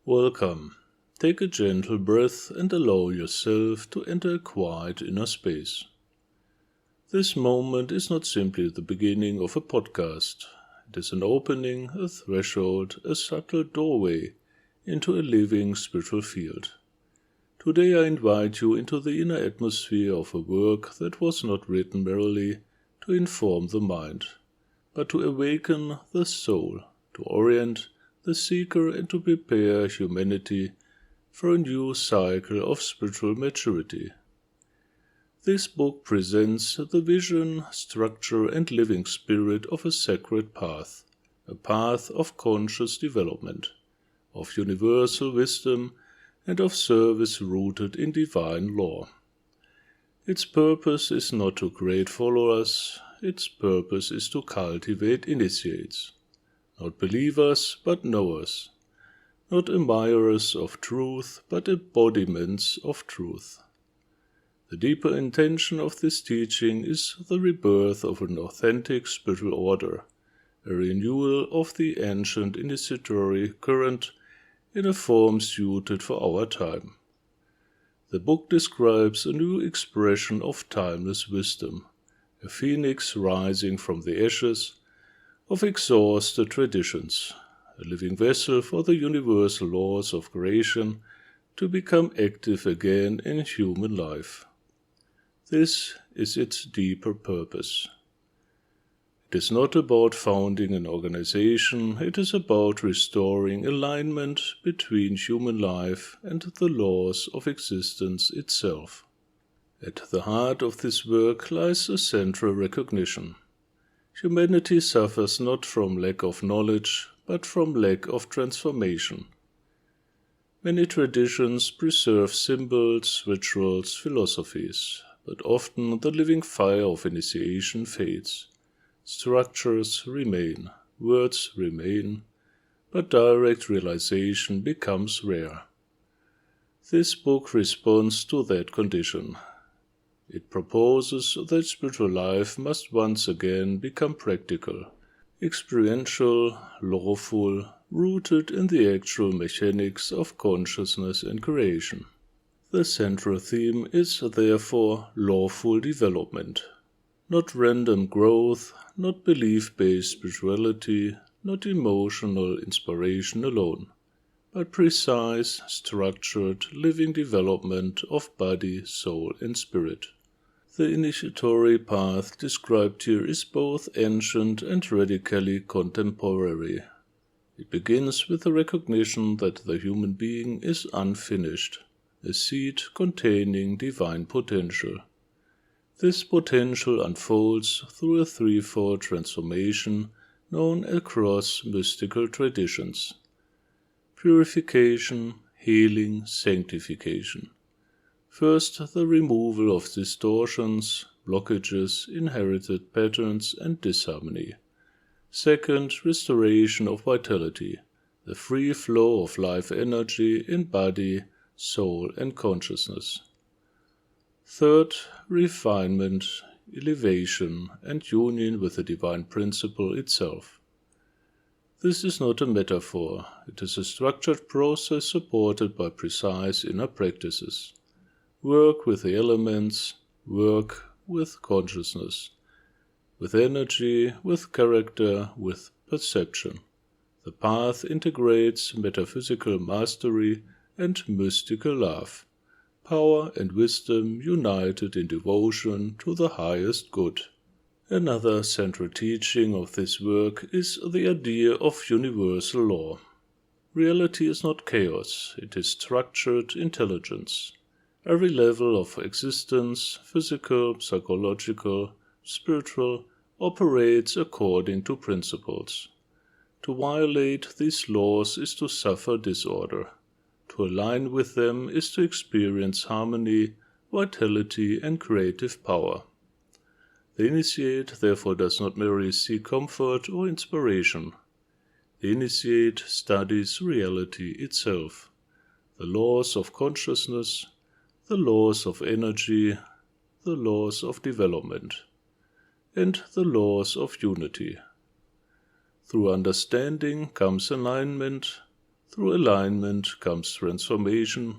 Welcome. Take a gentle breath and allow yourself to enter a quiet inner space. This moment is not simply the beginning of a podcast. It is an opening, a threshold, a subtle doorway into a living spiritual field. Today I invite you into the inner atmosphere of a work that was not written merely to inform the mind, but to awaken the soul, to orient the seeker and to prepare humanity for a new cycle of spiritual maturity. This book presents the vision, structure, and living spirit of a sacred path, a path of conscious development, of universal wisdom, and of service rooted in divine law. Its purpose is not to create followers, its purpose is to cultivate initiates. Not believers, but knowers. Not admirers of truth, but embodiments of truth. The deeper intention of this teaching is the rebirth of an authentic spiritual order, a renewal of the ancient initiatory current in a form suited for our time. The book describes a new expression of timeless wisdom, a phoenix rising from the ashes of exhausted traditions, a living vessel for the universal laws of creation to become active again in human life. This is its deeper purpose. It is not about founding an organization, it is about restoring alignment between human life and the laws of existence itself. At the heart of this work lies a central recognition. Humanity suffers not from lack of knowledge, but from lack of transformation. Many traditions preserve symbols, rituals, philosophies, but often the living fire of initiation fades. Structures remain, words remain, but direct realization becomes rare. This book responds to that condition. It proposes that spiritual life must once again become practical, experiential, lawful, rooted in the actual mechanics of consciousness and creation. The central theme is therefore lawful development, not random growth, not belief-based spirituality, not emotional inspiration alone, but precise, structured, living development of body, soul, and spirit. The initiatory path described here is both ancient and radically contemporary. It begins with the recognition that the human being is unfinished, a seed containing divine potential. This potential unfolds through a threefold transformation known across mystical traditions: purification, healing, sanctification. First, the removal of distortions, blockages, inherited patterns, and disharmony. Second, restoration of vitality, the free flow of life energy in body, soul, and consciousness. Third, refinement, elevation, and union with the divine principle itself. This is not a metaphor, it is a structured process supported by precise inner practices. Work with the elements, work with consciousness, with energy, with character, with perception. The path integrates metaphysical mastery and mystical love, power and wisdom united in devotion to the highest good. Another central teaching of this work is the idea of universal law. Reality is not chaos, it is structured intelligence. Every level of existence, physical, psychological, spiritual, operates according to principles. To violate these laws is to suffer disorder. To align with them is to experience harmony, vitality, and creative power. The initiate therefore does not merely seek comfort or inspiration. The initiate studies reality itself, the laws of consciousness, the laws of energy, the laws of development, and the laws of unity. Through understanding comes alignment, Through alignment comes transformation.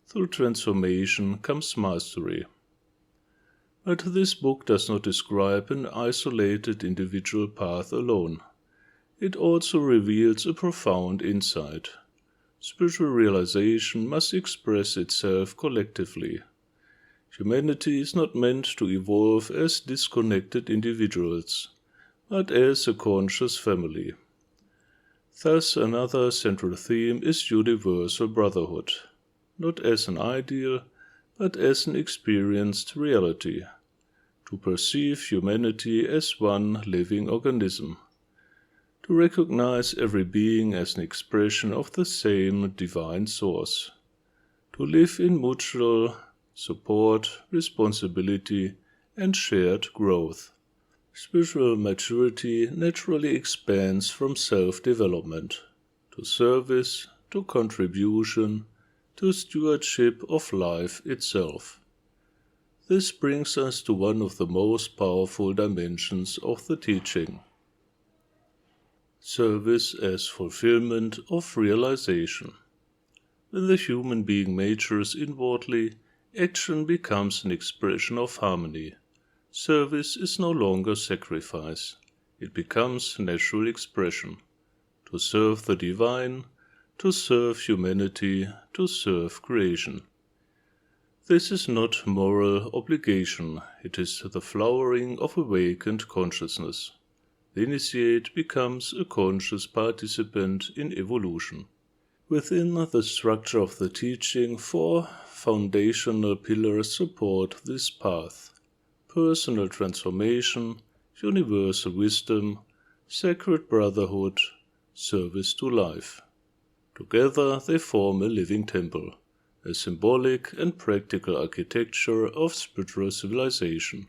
Through transformation comes mastery. But this book does not describe an isolated individual path alone. It also reveals a profound insight. Spiritual realization must express itself collectively. Humanity is not meant to evolve as disconnected individuals, but as a conscious family. Thus, another central theme is universal brotherhood, not as an ideal, but as an experienced reality, to perceive humanity as one living organism, to recognize every being as an expression of the same divine source, to live in mutual support, responsibility, and shared growth. Spiritual maturity naturally expands from self-development to service, to contribution, to stewardship of life itself. This brings us to one of the most powerful dimensions of the teaching: service as fulfillment of realization. When the human being matures inwardly, action becomes an expression of harmony. Service is no longer sacrifice. It becomes natural expression. To serve the divine, to serve humanity, to serve creation. This is not moral obligation, it is the flowering of awakened consciousness. The initiate becomes a conscious participant in evolution. Within the structure of the teaching, 4 foundational pillars support this path: personal transformation, universal wisdom, sacred brotherhood, service to life. Together they form a living temple, a symbolic and practical architecture of spiritual civilization.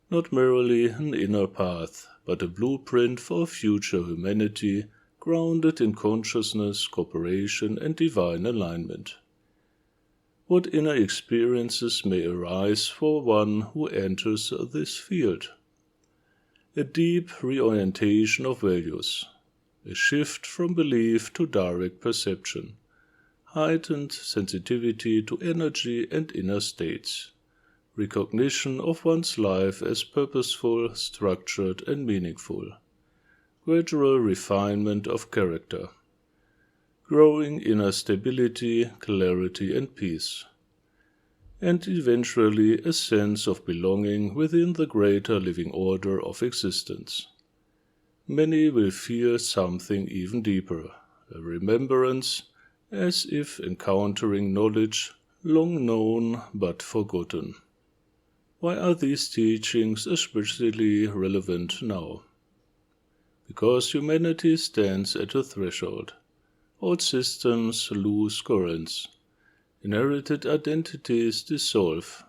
Not merely an inner path, but a blueprint for a future humanity grounded in consciousness, cooperation, and divine alignment. What inner experiences may arise for one who enters this field? A deep reorientation of values, a shift from belief to direct perception, heightened sensitivity to energy and inner states, recognition of one's life as purposeful, structured, and meaningful, gradual refinement of character, growing inner stability, clarity, and peace, and eventually a sense of belonging within the greater living order of existence. Many will feel something even deeper, a remembrance, as if encountering knowledge long known but forgotten. Why are these teachings especially relevant now? Because humanity stands at a threshold. Old systems lose currents. Inherited identities dissolve.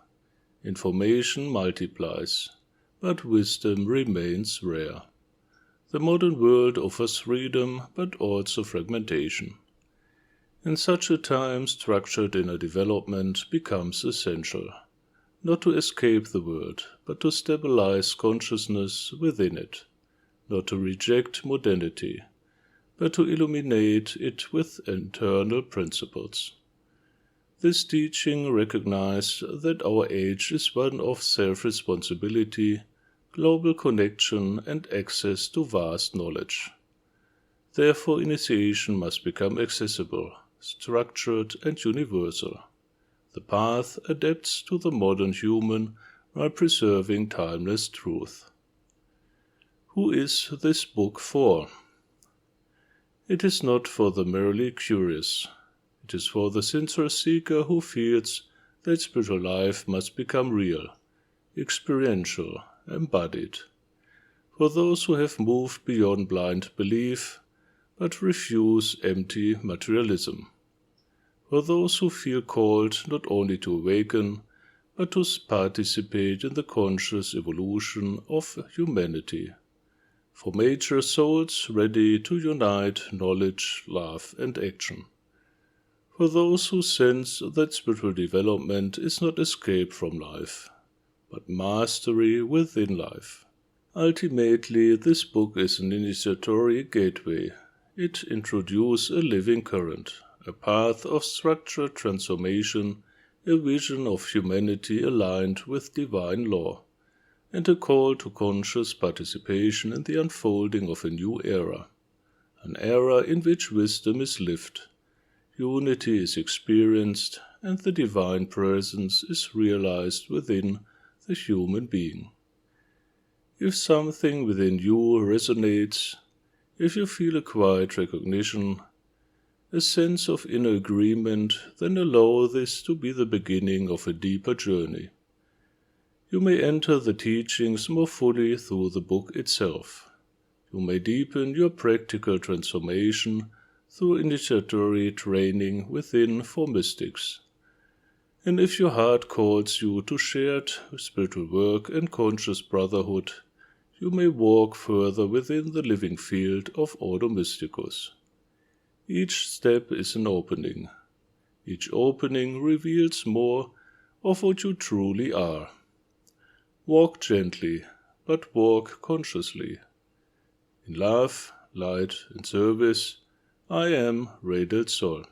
Information multiplies, but wisdom remains rare. The modern world offers freedom, but also fragmentation. In such a time, structured inner development becomes essential, not to escape the world, but to stabilize consciousness within it, not to reject modernity, but to illuminate it with internal principles. This teaching recognizes that our age is one of self-responsibility, global connection, and access to vast knowledge. Therefore, initiation must become accessible, structured, and universal. The path adapts to the modern human while preserving timeless truth. Who is this book for? It is not for the merely curious. It is for the sincere seeker who feels that spiritual life must become real, experiential, embodied. For those who have moved beyond blind belief, but refuse empty materialism. For those who feel called not only to awaken, but to participate in the conscious evolution of humanity. For mature souls ready to unite knowledge, love, and action. For those who sense that spiritual development is not escape from life, but mastery within life. Ultimately, this book is an initiatory gateway. It introduces a living current, a path of structured transformation, a vision of humanity aligned with divine law, and a call to conscious participation in the unfolding of a new era, an era in which wisdom is lived, unity is experienced, and the divine presence is realized within the human being. If something within you resonates, if you feel a quiet recognition, a sense of inner agreement, then allow this to be the beginning of a deeper journey. You may enter the teachings more fully through the book itself. You may deepen your practical transformation through initiatory training within for mystics. And if your heart calls you to shared spiritual work and conscious brotherhood, you may walk further within the living field of Ordo Mysticus. Each step is an opening. Each opening reveals more of what you truly are. Walk gently, but walk consciously. In love, light, and service, I am Ray del Sol.